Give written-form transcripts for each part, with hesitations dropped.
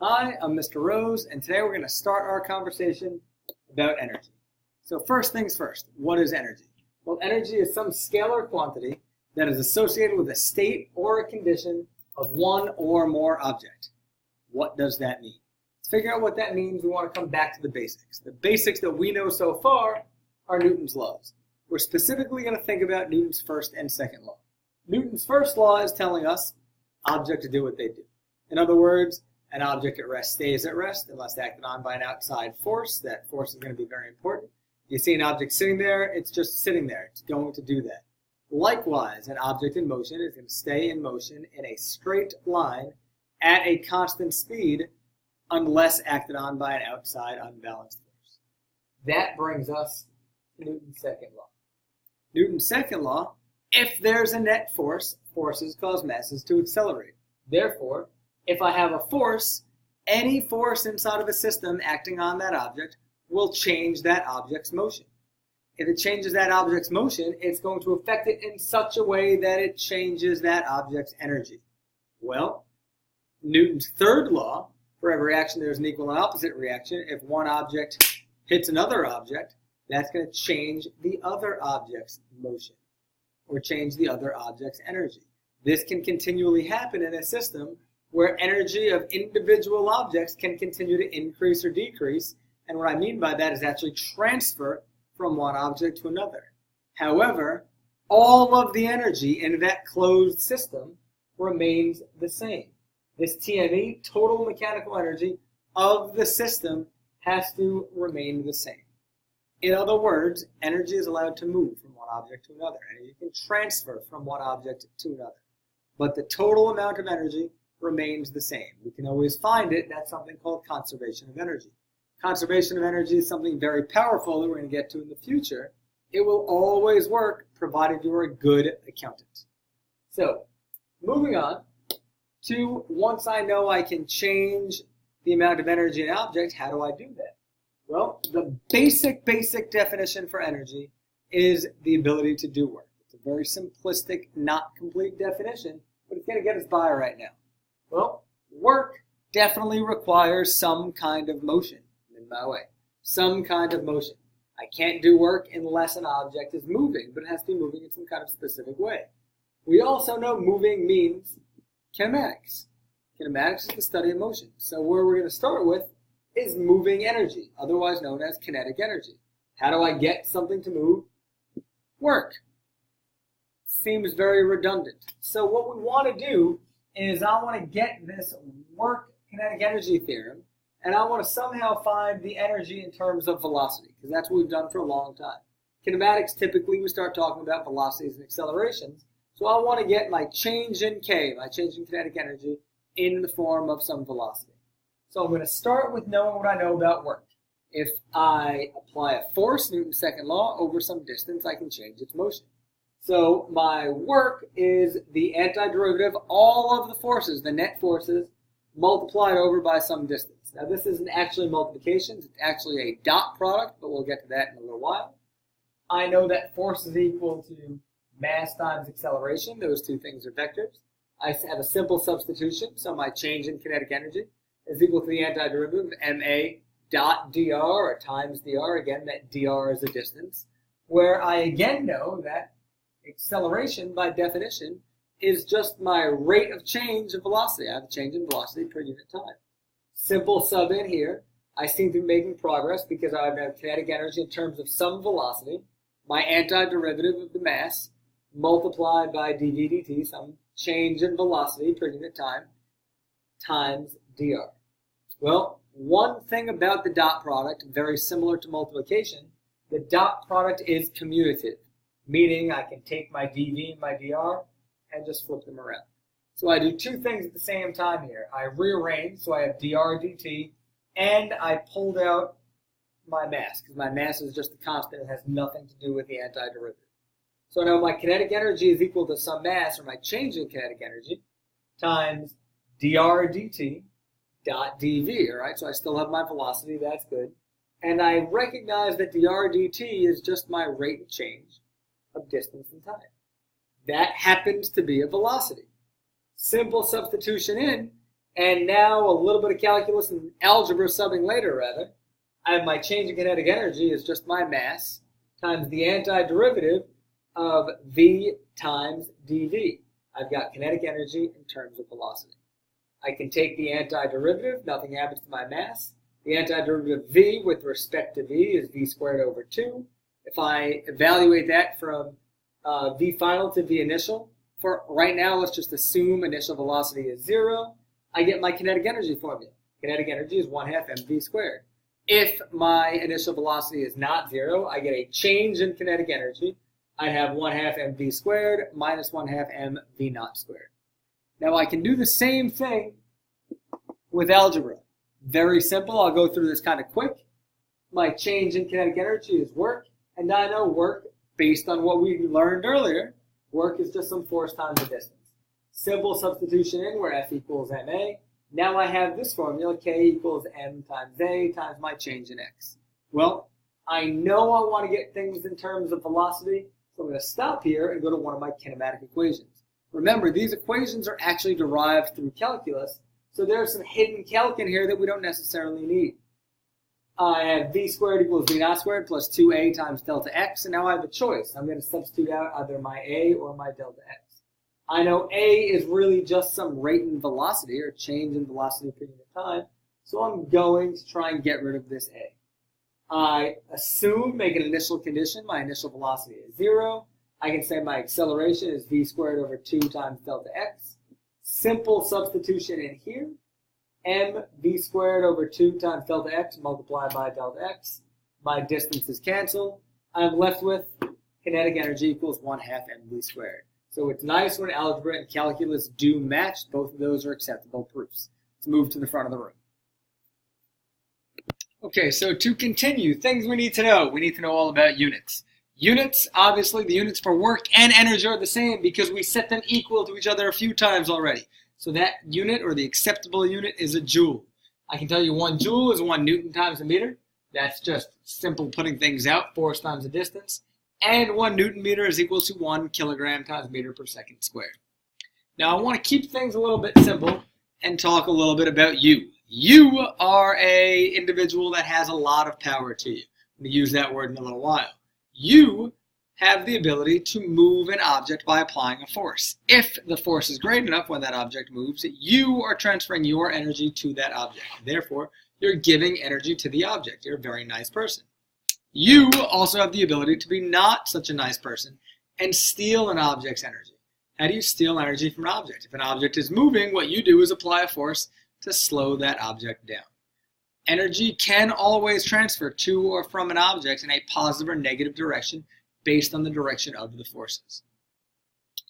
Hi, I'm Mr. Rose, and today we're going to start our conversation about energy. So first things first, what is energy? Well, energy is some scalar quantity that is associated with a state or a condition of one or more object. What does that mean? To figure out what that means, we want to come back to the basics. The basics that we know so far are Newton's laws. We're specifically going to think about Newton's first and second law. Newton's first law is telling us objects do what they do. In other words, an object at rest stays at rest unless acted on by an outside force. That force is going to be very important. You see an object sitting there, it's just sitting there. It's going to do that. Likewise, an object in motion is going to stay in motion in a straight line at a constant speed unless acted on by an outside unbalanced force. That brings us to Newton's second law. Newton's second law, if there's a net force, forces cause masses to accelerate. Therefore, if I have a force, any force inside of a system acting on that object will change that object's motion. If it changes that object's motion, it's going to affect it in such a way that it changes that object's energy. Well, Newton's third law, for every action there's an equal and opposite reaction. If one object hits another object, that's going to change the other object's motion or change the other object's energy. This can continually happen in a system where energy of individual objects can continue to increase or decrease. And what I mean by that is actually transfer from one object to another. However, all of the energy in that closed system remains the same. This TME, total mechanical energy of the system, has to remain the same. In other words, energy is allowed to move from one object to another, and you can transfer from one object to another. But the total amount of energy remains the same. We can always find it. That's something called conservation of energy. Conservation of energy is something very powerful that we're going to get to in the future. It will always work provided you're a good accountant. So, moving on to once I know I can change the amount of energy in an object, how do I do that? Well, the basic definition for energy is the ability to do work. It's a very simplistic, not complete definition, but it's going to get us by right now. Well, work definitely requires some kind of motion, in my way. Some kind of motion. I can't do work unless an object is moving, but it has to be moving in some kind of specific way. We also know moving means kinematics. Kinematics is the study of motion. So where we're going to start with is moving energy, otherwise known as kinetic energy. How do I get something to move? Work. Seems very redundant. So what we want to do is I want to get this work kinetic energy theorem, and I want to somehow find the energy in terms of velocity, because that's what we've done for a long time. Kinematics, typically we start talking about velocities and accelerations, so I want to get my change in K, my change in kinetic energy, in the form of some velocity. So I'm going to start with knowing what I know about work. If I apply a force, Newton's second law, over some distance, I can change its motion. So my work is the antiderivative of all of the forces, the net forces, multiplied over by some distance. Now this isn't actually multiplications, it's actually a dot product, but we'll get to that in a little while. I know that force is equal to mass times acceleration. Those two things are vectors. I have a simple substitution, so my change in kinetic energy is equal to the antiderivative of ma dot dr, or times dr. Again, that dr is a distance, where I again know that acceleration, by definition, is just my rate of change of velocity. I have a change in velocity per unit time. Simple sub in here. I seem to be making progress because I have kinetic energy in terms of some velocity, my antiderivative of the mass, multiplied by dv dt, some change in velocity per unit time, times dr. Well, one thing about the dot product, very similar to multiplication, the dot product is commutative, meaning I can take my dv and my dr and just flip them around. So I do two things at the same time here. I rearrange, so I have dr dt, and I pulled out my mass, because my mass is just a constant. It has nothing to do with the antiderivative. So now my kinetic energy is equal to some mass, or my change in kinetic energy, times dr dt dot dv, all right? So I still have my velocity, that's good. And I recognize that dr dt is just my rate of change of distance and time. That happens to be a velocity. Simple substitution in, And now a little bit of calculus and algebra subbing later, rather. I have my change in kinetic energy is just my mass times the antiderivative of v times dv. I've got kinetic energy in terms of velocity. I can take the antiderivative, nothing happens to my mass. The antiderivative of v with respect to v is v squared over 2. If I evaluate that from v final to v initial, for right now, let's just assume initial velocity is 0. I get my kinetic energy formula. Kinetic energy is 1/2 mv squared. If my initial velocity is not 0, I get a change in kinetic energy. I'd have 1/2 mv squared minus 1/2 mv naught squared. Now I can do the same thing with algebra. Very simple. I'll go through this kind of quick. My change in kinetic energy is work, and I know work, based on what we learned earlier, work is just some force times the distance. Simple substitution in where F equals ma. Now I have this formula, K equals m times a times my change in x. Well, I know I want to get things in terms of velocity, so I'm going to stop here and go to one of my kinematic equations. Remember, these equations are actually derived through calculus, so there's some hidden calc in here that we don't necessarily need. I have v squared equals v naught squared plus 2a times delta x, and now I have a choice. I'm going to substitute out either my a or my delta x. I know a is really just some rate in velocity, or change in velocity per unit of time, so I'm going to try and get rid of this a. I assume, make an initial condition, my initial velocity is 0. I can say my acceleration is v squared over 2 times delta x. Simple substitution in here. mv squared over 2 times delta x multiplied by delta x. My distances cancel. I'm left with kinetic energy equals 1/2 mv squared. So it's nice when algebra and calculus do match. Both of those are acceptable proofs. Let's move to the front of the room. Okay, so to continue, things we need to know. We need to know all about units. Units, obviously, the units for work and energy are the same because we set them equal to each other a few times already. So that unit, or the acceptable unit, is a joule. I can tell you 1 joule is 1 Newton times a meter. That's just simple putting things out, force times the distance. And 1 Newton meter is equal to 1 kilogram times meter per second squared. Now I want to keep things a little bit simple and talk a little bit about you. You are a individual that has a lot of power to you. I'm going to use that word in a little while. You have the ability to move an object by applying a force. If the force is great enough when that object moves, you are transferring your energy to that object. Therefore, you're giving energy to the object. You're a very nice person. You also have the ability to be not such a nice person and steal an object's energy. How do you steal energy from an object? If an object is moving, what you do is apply a force to slow that object down. Energy can always transfer to or from an object in a positive or negative direction based on the direction of the forces.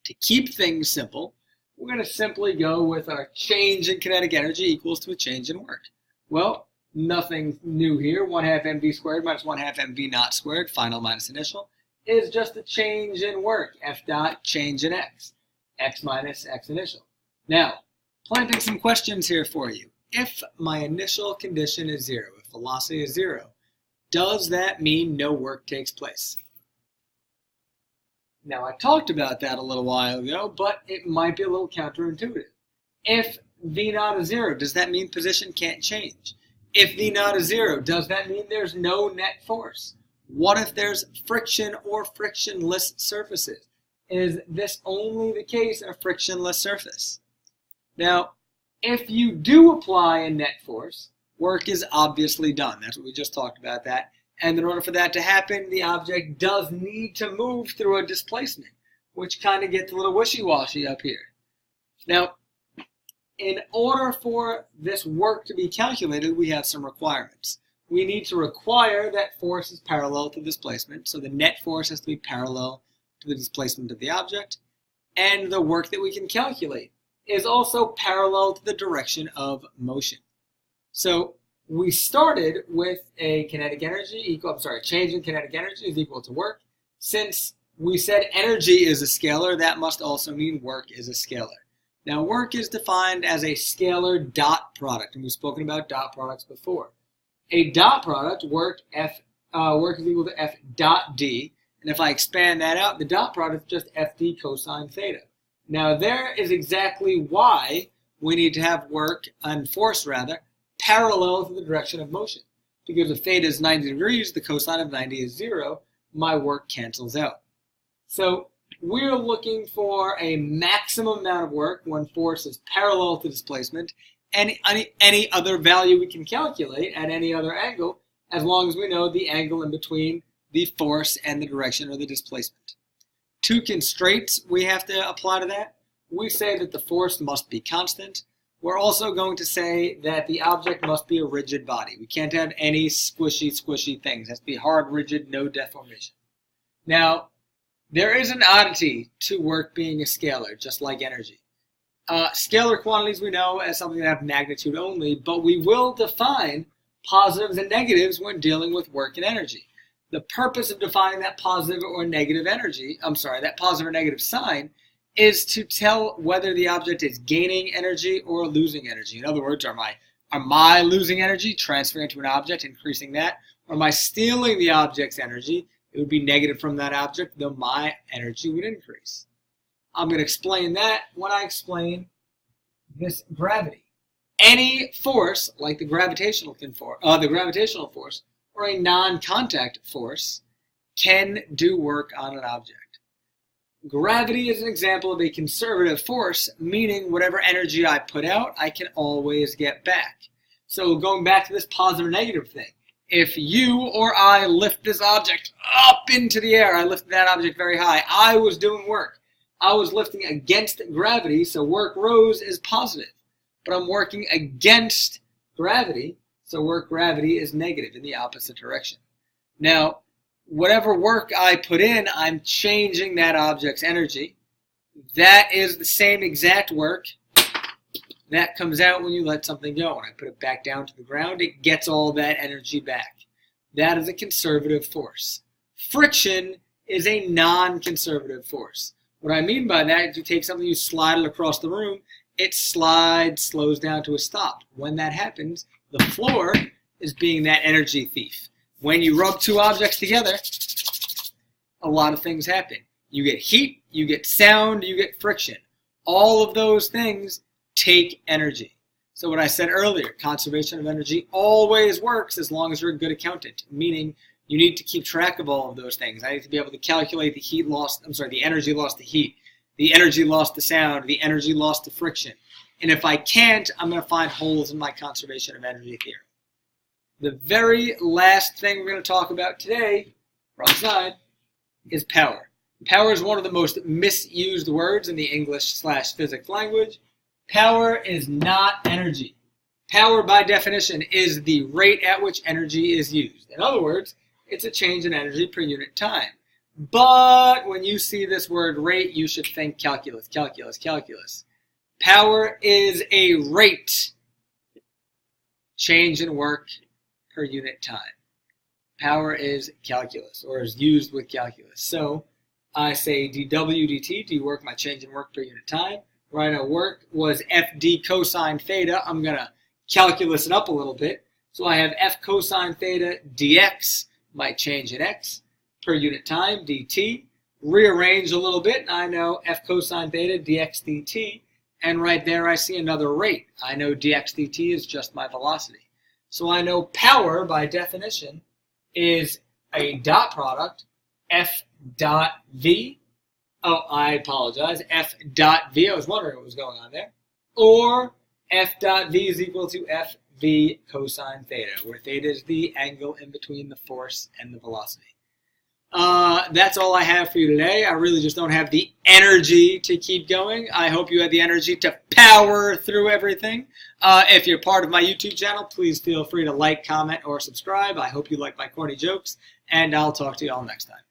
To keep things simple, we're going to simply go with our change in kinetic energy equals to a change in work. Well, nothing new here. 1/2 mv squared minus 1/2 mv naught squared, final minus initial, is just a change in work. F dot change in x. X minus x initial. Now, planting some questions here for you. If my initial condition is 0, if velocity is 0, does that mean no work takes place? Now, I talked about that a little while ago, but it might be a little counterintuitive. If v naught is 0, does that mean position can't change? If v naught is 0, does that mean there's no net force? What if there's friction or frictionless surfaces? Is this only the case in a frictionless surface? Now, if you do apply a net force, work is obviously done. That's what we just talked about that. And in order for that to happen, the object does need to move through a displacement, which kind of gets a little wishy-washy up here. Now, in order for this work to be calculated, we have some requirements. We need to require that force is parallel to displacement, so the net force has to be parallel to the displacement of the object, and the work that we can calculate is also parallel to the direction of motion. So we started with a kinetic energy change in kinetic energy is equal to work. Since we said energy is a scalar, that must also mean work is a scalar. Now, work is defined as a scalar dot product, and we've spoken about dot products before. A dot product, work is equal to F dot D, and if I expand that out, the dot product is just FD cosine theta. Now, there is exactly why we need to have work and force rather parallel to the direction of motion. Because if theta is 90 degrees, the cosine of 90 is 0, my work cancels out. So we're looking for a maximum amount of work when force is parallel to displacement, and any other value we can calculate at any other angle, as long as we know the angle in between the force and the direction or the displacement. Two constraints we have to apply to that. We say that the force must be constant. We're also going to say that the object must be a rigid body. We can't have any squishy things. It has to be hard, rigid, no deformation. Now, there is an oddity to work being a scalar, just like energy. Scalar quantities we know as something that have magnitude only, but we will define positives and negatives when dealing with work and energy. The purpose of defining that positive or negative that positive or negative sign is to tell whether the object is gaining energy or losing energy. In other words, am I losing energy, transferring it to an object, increasing that? Or am I stealing the object's energy? It would be negative from that object, though my energy would increase. I'm going to explain that when I explain this gravity. Any force, like the gravitational force, or a non-contact force, can do work on an object. Gravity is an example of a conservative force, meaning whatever energy I put out, I can always get back. So going back to this positive or negative thing, if you or I lift this object up into the air, I lifted that object very high, I was doing work. I was lifting against gravity, so work rose is positive. But I'm working against gravity, so work gravity is negative in the opposite direction. Now, whatever work I put in, I'm changing that object's energy. That is the same exact work that comes out when you let something go. When I put it back down to the ground, it gets all that energy back. That is a conservative force. Friction is a non-conservative force. What I mean by that is you take something, you slide it across the room, it slides, slows down to a stop. When that happens, the floor is being that energy thief. When you rub two objects together, a lot of things happen. You get heat, you get sound, you get friction. All of those things take energy. So what I said earlier, conservation of energy always works as long as you're a good accountant, meaning you need to keep track of all of those things. I need to be able to calculate the energy lost to heat, the energy lost to sound, the energy lost to friction. And if I can't, I'm going to find holes in my conservation of energy theory. The very last thing we're going to talk about today, wrong side, is power. Power is one of the most misused words in the English/physics language. Power is not energy. Power, by definition, is the rate at which energy is used. In other words, it's a change in energy per unit time. But when you see this word rate, you should think calculus, calculus, calculus. Power is a rate change in work per unit time. Power is calculus, or is used with calculus. So I say dw dt, do work, my change in work per unit time. Where I know work was fd cosine theta, I'm going to calculus it up a little bit. So I have f cosine theta dx, my change in x, per unit time, dt. Rearrange a little bit, and I know f cosine theta dx dt. And right there I see another rate. I know dx dt is just my velocity. So I know power, by definition, is a dot product, f dot v. Oh, I apologize, f dot v. I was wondering what was going on there. Or f dot v is equal to f v cosine theta, where theta is the angle in between the force and the velocity. That's all I have for you today. I really just don't have the energy to keep going. I hope you had the energy to power through everything. If you're part of my YouTube channel, please feel free to like, comment, or subscribe. I hope you like my corny jokes, and I'll talk to you all next time.